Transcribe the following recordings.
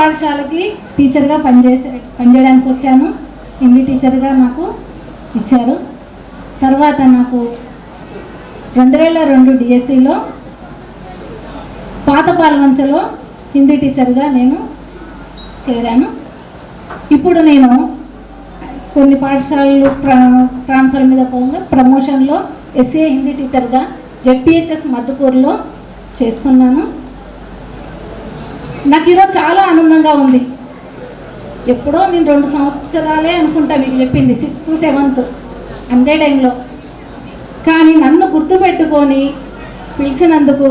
పాఠశాలకి టీచర్గా పనిచేయడానికి వచ్చాను. హిందీ టీచర్గా నాకు ఇచ్చారు. తర్వాత నాకు 2002 డిఎస్సిలో పాత పాలవంచలో హిందీ టీచర్గా నేను చేరాను. ఇప్పుడు నేను కొన్ని పాఠశాలలు ట్రాన్స్ఫర్ మీద పోగా ప్రమోషన్లో ఎస్ఏ హిందీ టీచర్గా జెడ్పిహెచ్ఎస్ మద్దుకూరులో చేస్తున్నాను. నాకు ఈరోజు చాలా ఆనందంగా ఉంది. ఎప్పుడో నేను 2 సంవత్సరాలే అనుకుంటా మీకు చెప్పింది, 6th 7th అంతే టైంలో. కానీ నన్ను గుర్తుపెట్టుకొని పిలిచినందుకు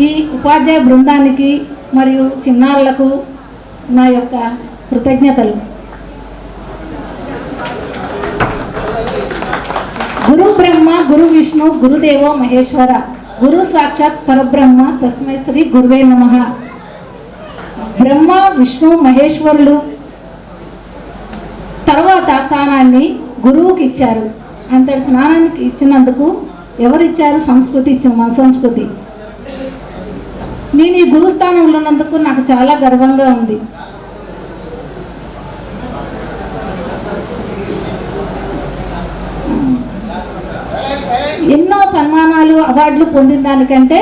ఈ ఉపాధ్యాయ బృందానికి మరియు చిన్నారులకు నా యొక్క కృతజ్ఞతలు. గురు బ్రహ్మ గురు విష్ణు గురుదేవో మహేశ్వర, గురు సాక్షాత్ పరబ్రహ్మ తస్మై శ్రీ గురువే నమః. బ్రహ్మ విష్ణు మహేశ్వరులు తర్వాత స్థానాన్ని గురువుకి ఇచ్చారు. అంతటి స్నానానికి ఇచ్చినందుకు ఎవరిచ్చారు? సంస్కృతి ఇచ్చింది, మన సంస్కృతి. నేను ఈ గురుస్థానంలో ఉన్నందుకు నాకు చాలా గర్వంగా ఉంది. ఎన్నో సన్మానాలు అవార్డులు పొందిన దానికంటే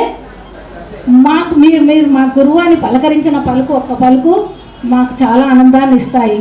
మీరు మా గురువు అని పలకరించిన పలుకు, ఒక్క పలుకు మాకు చాలా ఆనందాన్ని ఇస్తాయి.